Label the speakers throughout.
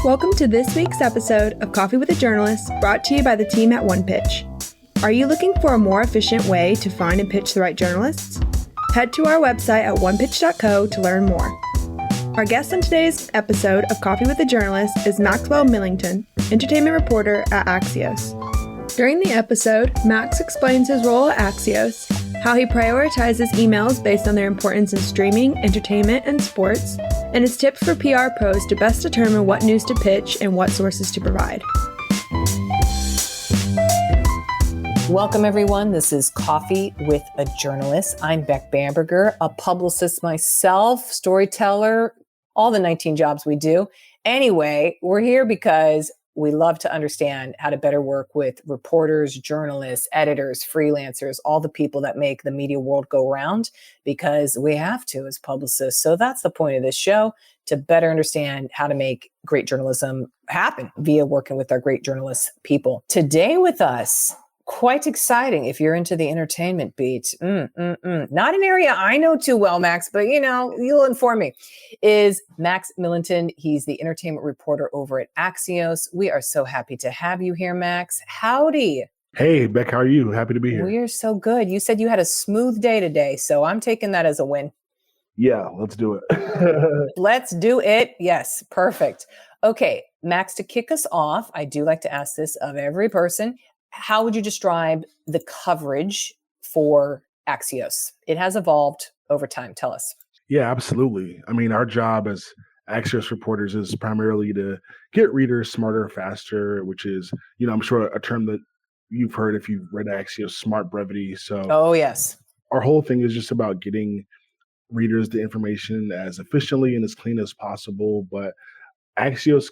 Speaker 1: Welcome to this week's episode of Coffee with a Journalist, brought to you by the team at OnePitch. Are you looking for a more efficient way to find and pitch the right journalists? Head to our website at onepitch.co to learn more. Our guest on today's episode of Coffee with a Journalist is Maxwell Millington, entertainment reporter at Axios. During the episode, Max explains his role at Axios, how he prioritizes emails based on their importance in streaming, entertainment, and sports, and his tips for PR pros to best determine what news to pitch and what sources to provide.
Speaker 2: Welcome, everyone. This is Coffee with a Journalist. I'm Beck Bamberger, a publicist myself, storyteller, all the 19 jobs we do. Anyway, we're here because we love to understand how to better work with reporters, journalists, editors, freelancers, all the people that make the media world go round, because we have to as publicists. So that's the point of this show, to better understand how to make great journalism happen via working with our great journalist people. Today with us, quite exciting if you're into the entertainment beat. Not an area I know too well, Max, but you'll inform me, is Max Millington. He's the entertainment reporter over at Axios. We are so happy to have you here, Max. Howdy.
Speaker 3: Hey, Beck, how are you? Happy to be here.
Speaker 2: We are so good. You said you had a smooth day today, so I'm taking that as a win.
Speaker 3: Yeah, let's do it.
Speaker 2: Let's do it. Yes, perfect. Okay, Max, to kick us off, I do like to ask this of every person. How would you describe the coverage for Axios? It has evolved over time. Tell us.
Speaker 3: Yeah, absolutely. I mean, our job as Axios reporters is primarily to get readers smarter, faster, which is, I'm sure a term that you've heard if you've read Axios, smart brevity. So,
Speaker 2: oh, yes.
Speaker 3: Our whole thing is just about getting readers the information as efficiently and as clean as possible. But Axios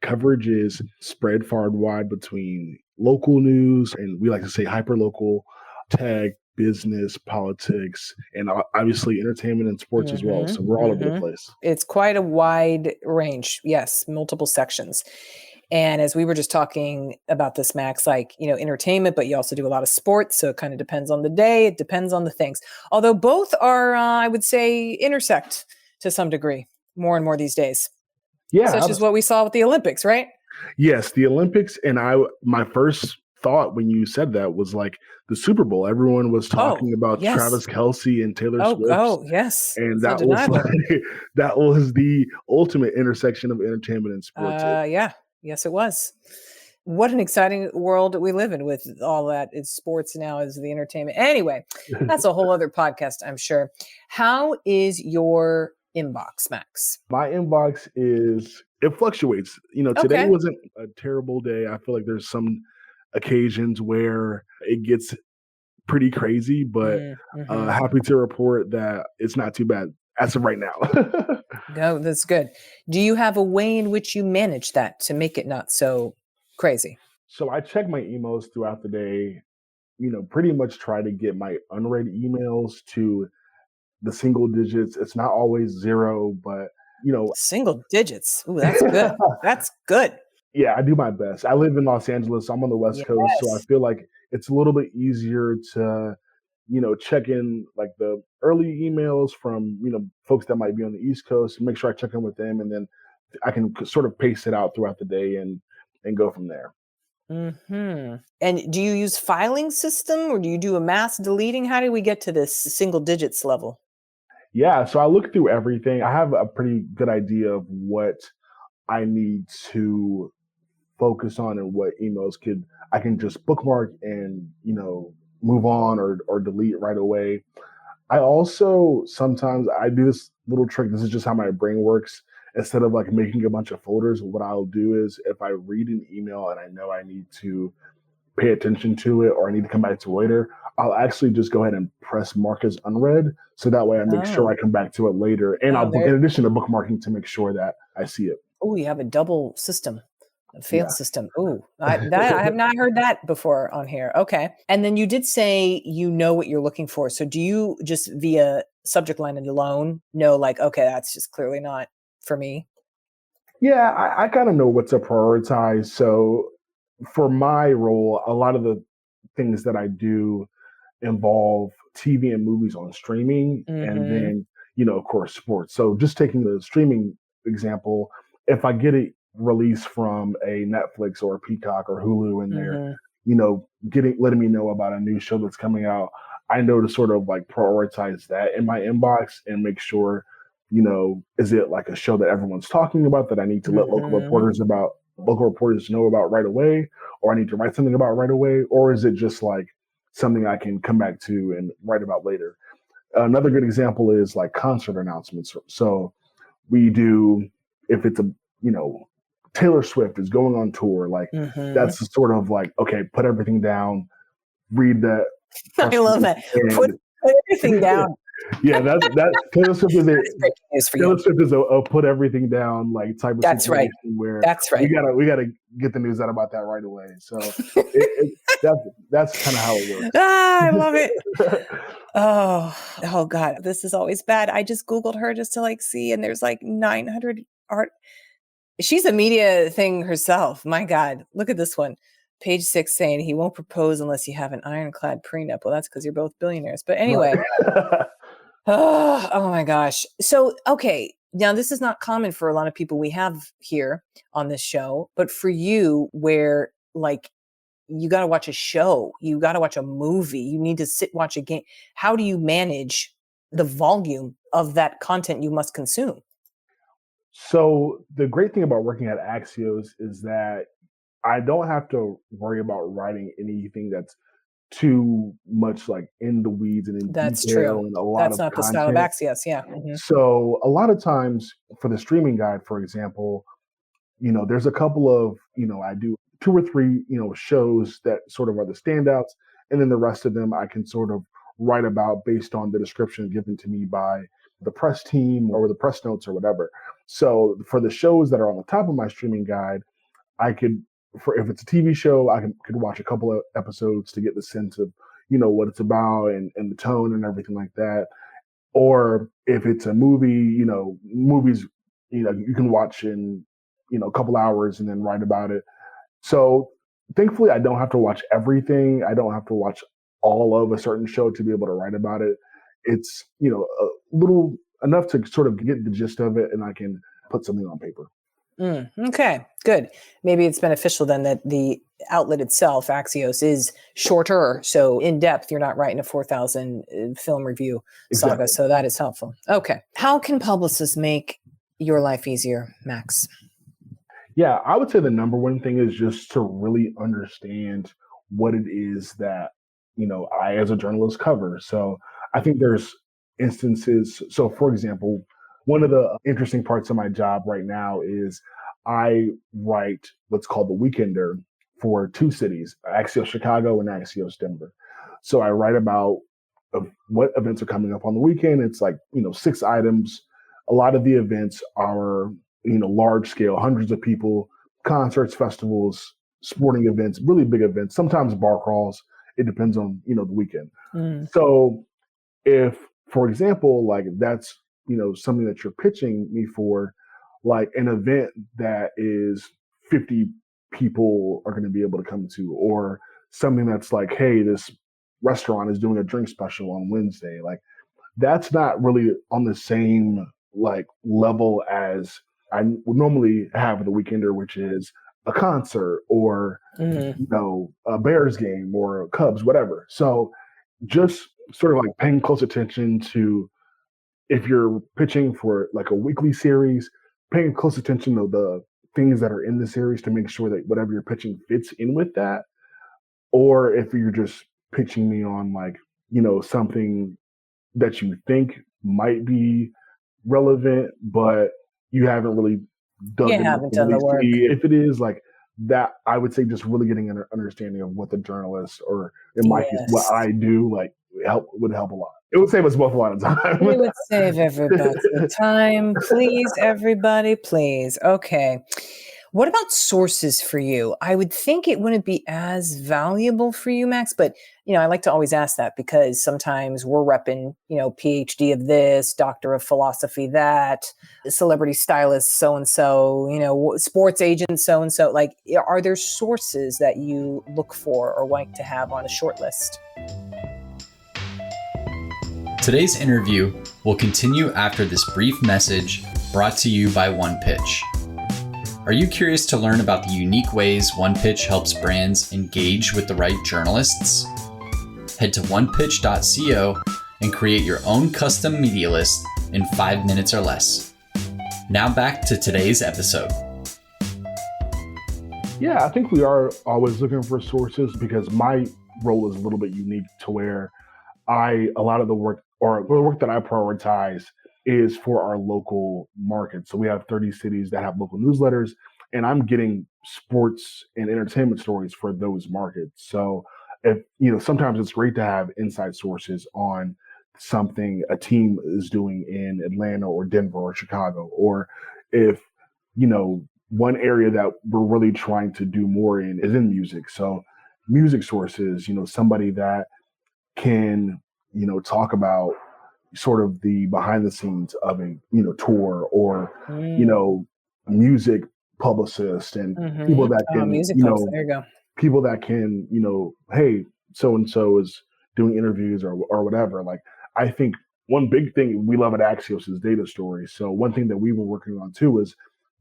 Speaker 3: coverage is spread far and wide between local news, and we like to say hyper-local, tech, business, politics, and obviously entertainment and sports as well. So we're all over the place.
Speaker 2: It's quite a wide range. Yes, multiple sections. And as we were just talking about this, Max, entertainment, but you also do a lot of sports. So it kind of depends on the day. It depends on the things. Although both are, I would say, intersect to some degree more and more these days.
Speaker 3: Yeah.
Speaker 2: Such as what we saw with the Olympics, right?
Speaker 3: Yes, the Olympics. And my first thought when you said that was like the Super Bowl. Everyone was talking about Travis Kelce and Taylor Swift.
Speaker 2: Oh, yes.
Speaker 3: And that was the ultimate intersection of entertainment and sports.
Speaker 2: Yeah. Yes, it was. What an exciting world we live in with all that. It's sports now is the entertainment. Anyway, that's a whole other podcast, I'm sure. How is your inbox, Max?
Speaker 3: My inbox it fluctuates. Today wasn't a terrible day. I feel like there's some occasions where it gets pretty crazy, but happy to report that it's not too bad as of right now.
Speaker 2: No, that's good. Do you have a way in which you manage that to make it not so crazy?
Speaker 3: So I check my emails throughout the day, pretty much try to get my unread emails to the single digits. It's not always zero, but
Speaker 2: single digits. Ooh, that's good. That's good.
Speaker 3: Yeah, I do my best. I live in Los Angeles. So I'm on the West Coast, so I feel like it's a little bit easier to, check in like the early emails from, folks that might be on the East Coast, and make sure I check in with them, and then I can sort of pace it out throughout the day and go from there.
Speaker 2: And do you use filing system, or do you do a mass deleting? How do we get to this single digits level?
Speaker 3: Yeah, so I look through everything. I have a pretty good idea of what I need to focus on and what emails I can just bookmark and, move on or delete right away. I also sometimes I do this little trick. This is just how my brain works. Instead of like making a bunch of folders, what I'll do is if I read an email and I know I need to pay attention to it or I need to come back to it later, I'll actually just go ahead and press mark as unread. So that way I make sure I come back to it later. And in addition to bookmarking, to make sure that I see it.
Speaker 2: Oh, you have a double system, a failed system. Oh, I have not heard that before on here. Okay. And then you did say you know what you're looking for. So do you just via subject line alone know okay, that's just clearly not for me?
Speaker 3: Yeah, I kind of know what to prioritize. So for my role, a lot of the things that I do involve TV and movies on streaming, and then, of course, sports. So just taking the streaming example, if I get an release from a Netflix or a Peacock or Hulu in there,
Speaker 2: Mm-hmm.
Speaker 3: letting me know about a new show that's coming out, I know to sort of like prioritize that in my inbox and make sure, is it like a show that everyone's talking about that I need to let local reporters know about right away, or I need to write something about right away, or is it just like something I can come back to and write about later? Another good example is like concert announcements. So we do, if it's Taylor Swift is going on tour, like that's sort of like, okay, put everything down, read that.
Speaker 2: I love that. Put everything down.
Speaker 3: Yeah, that Taylor Swift is
Speaker 2: breaking news for you.
Speaker 3: a put everything down like type of
Speaker 2: That's
Speaker 3: situation
Speaker 2: right.
Speaker 3: where
Speaker 2: that's right.
Speaker 3: We gotta get the news out about that right away. So that's kind of how it works.
Speaker 2: I love it. Oh God, this is always bad. I just Googled her just to like see, and there's like 900 art. She's a media thing herself. My God, look at this one. Page 6 saying he won't propose unless you have an ironclad prenup. Well, that's because you're both billionaires. But anyway.
Speaker 3: Right.
Speaker 2: Oh my gosh. So, okay. Now, this is not common for a lot of people we have here on this show, but for you, where like you got to watch a show, you got to watch a movie, you need to watch a game. How do you manage the volume of that content you must consume?
Speaker 3: So the great thing about working at Axios is that I don't have to worry about writing anything that's too much like in the weeds and in
Speaker 2: That's
Speaker 3: detail
Speaker 2: true.
Speaker 3: and a lot
Speaker 2: That's
Speaker 3: of
Speaker 2: not the
Speaker 3: content.
Speaker 2: style of Axios. Yeah. Mm-hmm.
Speaker 3: So a lot of times for the streaming guide, for example, there's a couple of, I do 2 or 3, shows that sort of are the standouts. And then the rest of them I can sort of write about based on the description given to me by the press team or the press notes or whatever. So for the shows that are on the top of my streaming guide, I could, if it's a TV show, I could watch a couple of episodes to get the sense of, what it's about and the tone and everything like that. Or if it's a movie, movies, you can watch in, a couple hours and then write about it. So thankfully, I don't have to watch everything. I don't have to watch all of a certain show to be able to write about it. It's, a little enough to sort of get the gist of it, and I can put something on paper.
Speaker 2: Okay, good. Maybe it's beneficial then that the outlet itself, Axios, is shorter. So in depth, you're not writing a 4,000 film review saga.
Speaker 3: Exactly.
Speaker 2: So that is helpful. Okay. How can publicists make your life easier, Max?
Speaker 3: Yeah, I would say the number one thing is just to really understand what it is that, I as a journalist cover. So I think there's instances. So for example, one of the interesting parts of my job right now is I write what's called the Weekender for 2 cities, Axios Chicago and Axios Denver. So I write about what events are coming up on the weekend. It's like, 6 items. A lot of the events are, large scale, hundreds of people, concerts, festivals, sporting events, really big events, sometimes bar crawls. It depends on, the weekend. So if, for example, like that's, something that you're pitching me for, like an event that is 50 people are going to be able to come to, or something that's like, hey, this restaurant is doing a drink special on Wednesday. Like that's not really on the same like level as I would normally have the Weekender, which is a concert or, a Bears game or Cubs, whatever. So just sort of like paying close attention to, if you're pitching for like a weekly series, paying close attention to the things that are in the series to make sure that whatever you're pitching fits in with that. Or if you're just pitching me on like, something that you think might be relevant, but you haven't really done
Speaker 2: the work.
Speaker 3: If it is like that, I would say just really getting an understanding of what the journalist, or in my case, what I do, like would help a lot. It would save us both a lot of time.
Speaker 2: It would save everybody time. Please, everybody, please. Okay. What about sources for you? I would think it wouldn't be as valuable for you, Max, but I like to always ask that because sometimes we're repping, PhD of this, doctor of philosophy that, celebrity stylist so-and-so, sports agent so-and-so. Like, are there sources that you look for or like to have on a short list?
Speaker 4: Today's interview will continue after this brief message brought to you by OnePitch. Are you curious to learn about the unique ways OnePitch helps brands engage with the right journalists? Head to onepitch.co and create your own custom media list in 5 minutes or less. Now back to today's episode.
Speaker 3: Yeah, I think we are always looking for sources because my role is a little bit unique to where a lot of the work that I prioritize is for our local market. So we have 30 cities that have local newsletters, and I'm getting sports and entertainment stories for those markets. So sometimes it's great to have inside sources on something a team is doing in Atlanta or Denver or Chicago, or if, one area that we're really trying to do more in is in music. So music sources, somebody that can, talk about sort of the behind the scenes of a, tour or, music publicist and people that can,
Speaker 2: there you go.
Speaker 3: people that can, hey, so-and-so is doing interviews or whatever. Like, I think one big thing we love at Axios is data stories. So one thing that we were working on too is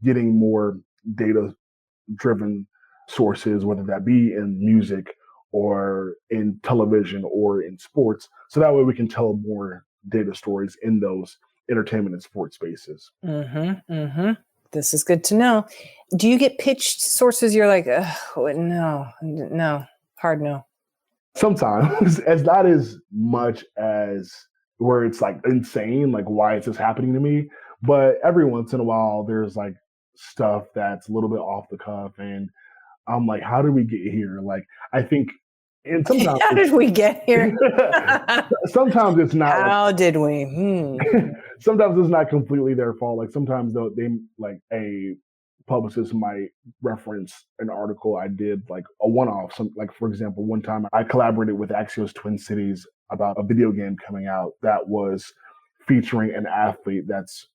Speaker 3: getting more data-driven sources, whether that be in music or in television or in sports. So that way we can tell more data stories in those entertainment and sports spaces.
Speaker 2: This is good to know. Do you get pitched sources you're like, no, hard no?
Speaker 3: Sometimes, it's not as much as where it's like insane, like why is this happening to me? But every once in a while, there's like stuff that's a little bit off the cuff, and I'm like, how did we get here? Like, I think, and sometimes
Speaker 2: how did we get here?
Speaker 3: Sometimes it's not.
Speaker 2: How did we?
Speaker 3: Sometimes it's not completely their fault. Like sometimes though, they like a publicist might reference an article I did, like a one-off. Like for example, one time I collaborated with Axios Twin Cities about a video game coming out that was featuring an athlete that's,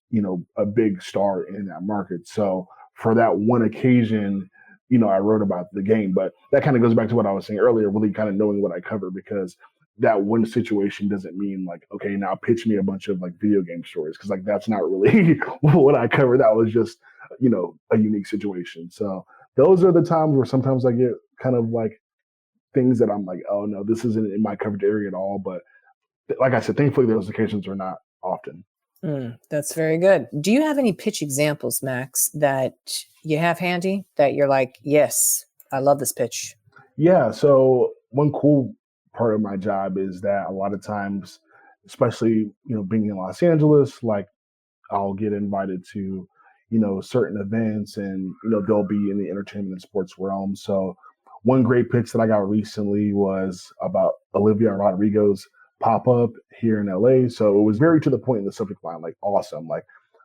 Speaker 3: a big star in that market. So for that one occasion, I wrote about the game, but that kind of goes back to what I was saying earlier, really kind of knowing what I cover, because that one situation doesn't mean like, okay, now pitch me a bunch of like video game stories. Cause like, that's not really what I cover. That was just, a unique situation. So those are the times where sometimes I get kind of like things that I'm like, oh no, this isn't in my coverage area at all. But like I said, thankfully those occasions are not often.
Speaker 2: That's very good. Do you have any pitch examples, Max, that you have handy that you're like, yes, I love this pitch?
Speaker 3: Yeah. So one cool part of my job is that a lot of times, especially, being in Los Angeles, like I'll get invited to, certain events and, they'll be in the entertainment and sports realm. So one great pitch that I got recently was about Olivia Rodrigo's pop-up here in LA. So it was very to the point in the subject line, like awesome. Like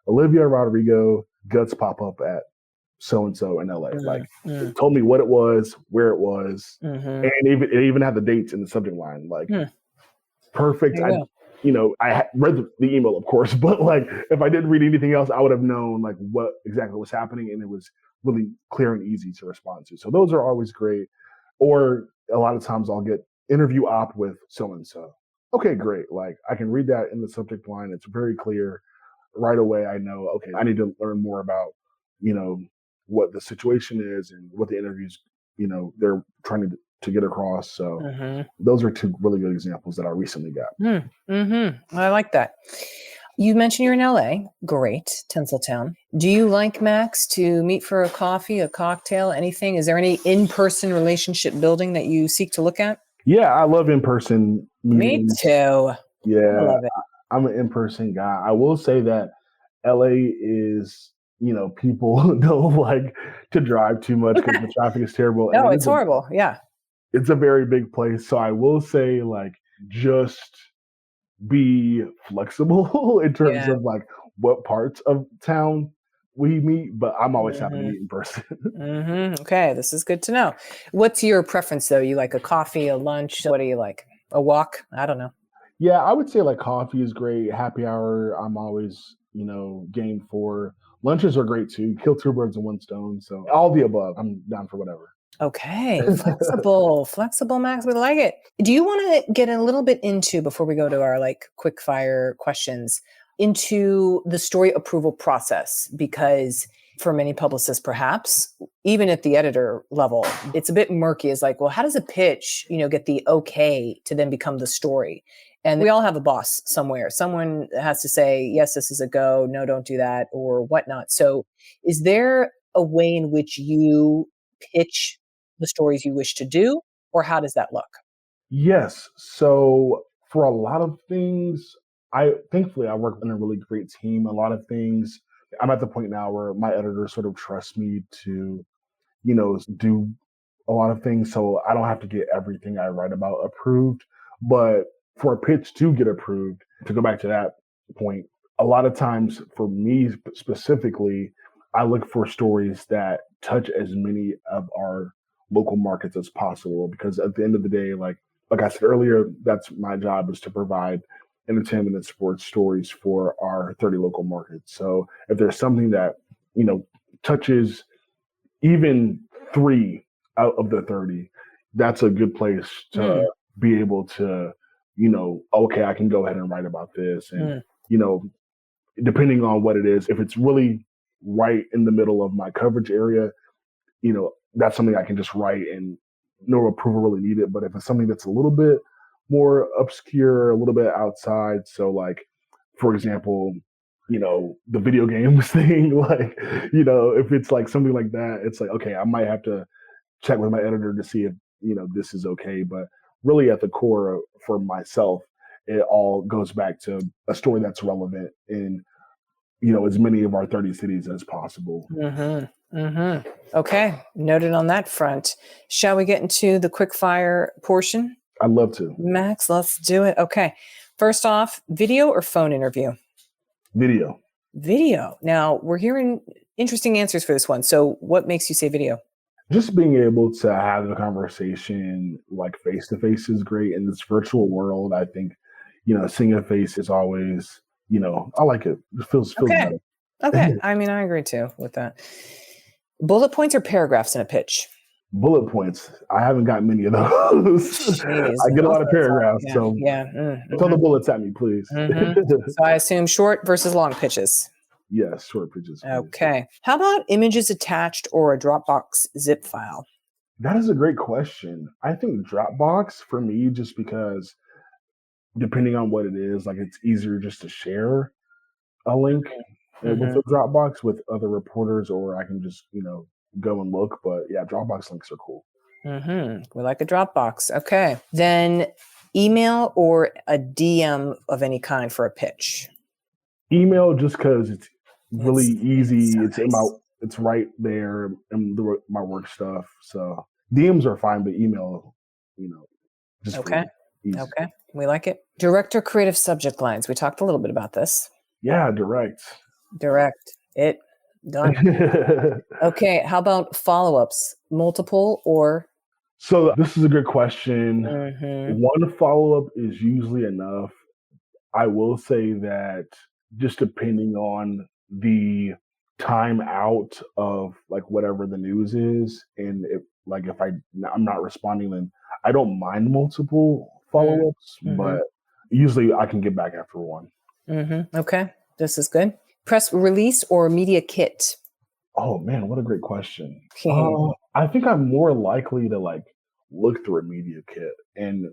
Speaker 3: Olivia Rodrigo guts pop-up at so-and-so in LA. It told me what it was, where it was, and it even had the dates in the subject line. Like perfect. I read the email, of course, but like if I didn't read anything else, I would have known like what exactly was happening, and it was really clear and easy to respond to. So those are always great. Or a lot of times I'll get interview op with so-and-so. Okay, great. Like I can read that in the subject line. It's very clear right away. I know, okay, I need to learn more about, what the situation is and what the interviews, they're trying to get across. So those are two really good examples that I recently got.
Speaker 2: I like that. You mentioned you're in LA. Great. Tinseltown. Do you like, Max, to meet for a coffee, a cocktail, anything? Is there any in-person relationship building that you seek to look at?
Speaker 3: Yeah, I love in-person meetings.
Speaker 2: Me too.
Speaker 3: Yeah,
Speaker 2: I love it.
Speaker 3: I'm an in-person guy. I will say that LA is, people don't like to drive too much because the traffic is terrible.
Speaker 2: No, it's horrible. Yeah.
Speaker 3: It's a very big place. So I will say, like, just be flexible in terms of like what parts of town we meet, but I'm always happy to meet in person.
Speaker 2: Okay, this is good to know. What's your preference though? You like a coffee, a lunch? What do you like? A walk? I don't know.
Speaker 3: Yeah, I would say like coffee is great. Happy hour, I'm always, game for. Lunches are great too. Kill two birds with one stone. So all the above. I'm down for whatever.
Speaker 2: Okay, flexible, Max. We like it. Do you want to get a little bit into, before we go to our like quick fire questions, into the story approval process? Because for many publicists, perhaps, even at the editor level, it's a bit murky. It's like, well, how does a pitch, get the okay to then become the story? And we all have a boss somewhere. Someone has to say, yes, this is a go. No, don't do that, or whatnot. So is there a way in which you pitch the stories you wish to do, or how does that look?
Speaker 3: Yes. So for a lot of things, thankfully I work in a really great team. A lot of things, I'm at the point now where my editor sort of trusts me to, do a lot of things. So I don't have to get everything I write about approved. But for a pitch to get approved, to go back to that point, a lot of times for me specifically, I look for stories that touch as many of our local markets as possible. Because at the end of the day, like I said earlier, that's my job, is to provide entertainment and sports stories for our 30 local markets. So if there's something that, touches even 3 out of the 30, that's a good place to be able to, okay, I can go ahead and write about this. And, depending on what it is, if it's really right in the middle of my coverage area, that's something I can just write and no approval really needed. But if it's something that's a little bit more obscure, a little bit outside, so like, for example, the video games thing, like, if it's like something like that, it's like, okay, I might have to check with my editor to see if, this is okay. But really at the core for myself, it all goes back to a story that's relevant in, as many of our 30 cities as possible.
Speaker 2: Okay. Noted on that front. Shall we get into the quick fire portion?
Speaker 3: I'd love to.
Speaker 2: Max, let's do it. Okay. First off, video or phone interview? Video. Now, we're hearing interesting answers for this one. So what makes you say video?
Speaker 3: Just being able to have the conversation like face to face is great. In this virtual world, I think, seeing a face is always, I like it. It feels better.
Speaker 2: Okay. I mean, I agree too with that. Bullet points or paragraphs in a pitch?
Speaker 3: Bullet points. I haven't got many of those.
Speaker 2: Jeez,
Speaker 3: I get a lot of paragraphs.
Speaker 2: Yeah,
Speaker 3: so throw the bullets at me, please.
Speaker 2: So I assume short versus long pitches.
Speaker 3: Yes, short pitches. Please.
Speaker 2: Okay. How about images attached or a Dropbox zip file?
Speaker 3: That is a great question. I think Dropbox for me, just because depending on what it is, like it's easier just to share a link with the Dropbox with other reporters, or I can just, go and look. But yeah, Dropbox links are cool.
Speaker 2: We like a Dropbox. Okay. Then email or a DM of any kind for a pitch?
Speaker 3: Email, just because it's really easy.
Speaker 2: So
Speaker 3: it's
Speaker 2: nice.
Speaker 3: it's right there in my work stuff. So DMs are fine, but email, just
Speaker 2: okay.
Speaker 3: Easy.
Speaker 2: Okay. We like it. Direct or creative subject lines. We talked a little bit about this.
Speaker 3: Yeah, direct.
Speaker 2: It. Done. Okay. How about follow-ups? Multiple or?
Speaker 3: So this is a good question. One follow-up is usually enough. I will say that just depending on the time out of like whatever the news is, and if I'm not responding, then I don't mind multiple follow-ups, but usually I can get back after one.
Speaker 2: Okay. This is good. Press release or media kit?
Speaker 3: Oh man, what a great question. I think I'm more likely to look through a media kit, and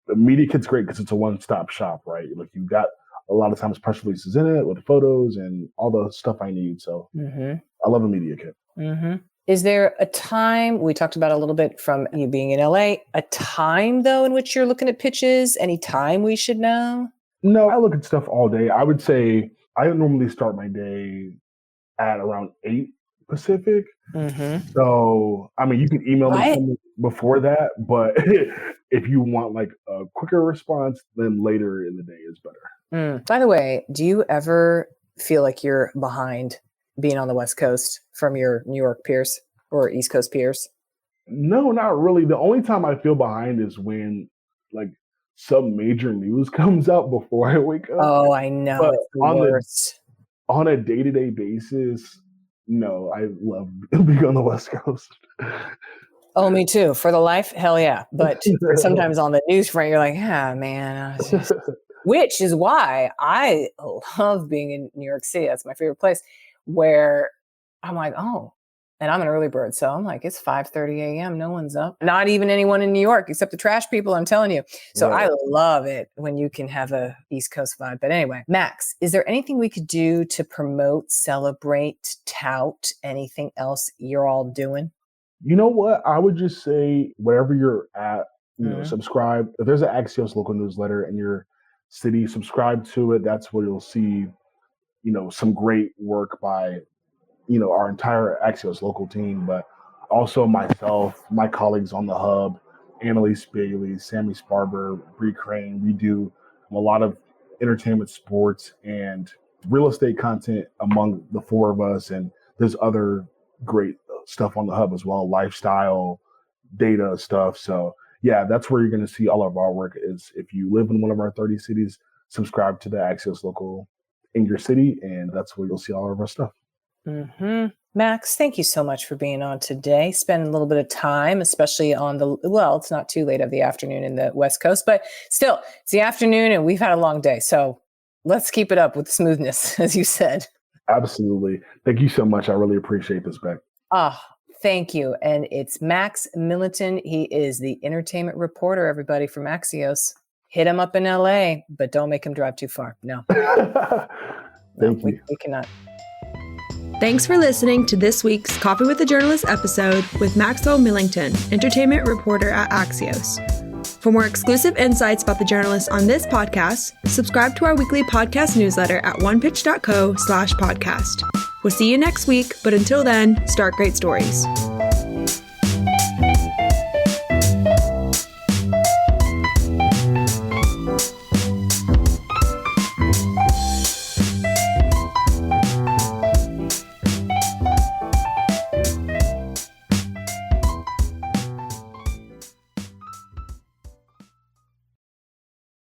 Speaker 3: the media kit's great because it's a one-stop shop, right? Like you've got a lot of times press releases in it with photos and all the stuff I need. So I love a media kit.
Speaker 2: Is there a time, we talked about a little bit from you being in LA, a time though in which you're looking at pitches? Any time we should know?
Speaker 3: No, I look at stuff all day. I would say I normally start my day at around 8 Pacific. So, I mean, you can email me before that, but if you want a quicker response, then later in the day is better.
Speaker 2: By the way, do you ever feel like you're behind being on the West Coast from your New York peers or East Coast peers?
Speaker 3: No, not really. The only time I feel behind is when some major news comes out before I wake up.
Speaker 2: Oh, I know.
Speaker 3: But
Speaker 2: it's the worst.
Speaker 3: On a day-to-day basis, no, I love being on the West Coast.
Speaker 2: Oh, me too. For the life, hell yeah. But sometimes on the news front, you're like, man. Which is why I love being in New York City. That's my favorite place, where I'm like, oh, and I'm an early bird. So I'm like, it's 5:30 a.m. No one's up. Not even anyone in New York except the trash people, I'm telling you. So
Speaker 3: Right.
Speaker 2: I love it when you can have a East Coast vibe. But anyway, Max, is there anything we could do to promote, celebrate, tout, anything else you're all doing?
Speaker 3: You know what? I would just say wherever you're at, subscribe. If there's an Axios local newsletter in your city, subscribe to it. That's where you'll see, some great work by, our entire Axios local team, but also myself, my colleagues on the hub, Annalise Bailey, Sammy Sparber, Bree Crane. We do a lot of entertainment, sports, and real estate content among the four of us. And there's other great stuff on the hub as well, lifestyle, data stuff. So yeah, that's where you're going to see all of our work. Is if you live in one of our 30 cities, subscribe to the Axios local in your city, and that's where you'll see all of our stuff.
Speaker 2: Max, thank you so much for being on today. Spend a little bit of time, especially on it's not too late of the afternoon in the West Coast, but still, it's the afternoon and we've had a long day. So let's keep it up with smoothness, as you said.
Speaker 3: Absolutely. Thank you so much. I really appreciate this, Beck.
Speaker 2: Thank you. And it's Max Millington. He is the entertainment reporter, everybody, from Axios. Hit him up in LA, but don't make him drive too far. No.
Speaker 3: Thank you.
Speaker 2: We cannot.
Speaker 1: Thanks for listening to this week's Coffee with a Journalist episode with Maxwell Millington, entertainment reporter at Axios. For more exclusive insights about the journalists on this podcast, subscribe to our weekly podcast newsletter at onepitch.co/podcast. We'll see you next week, but until then, start great stories.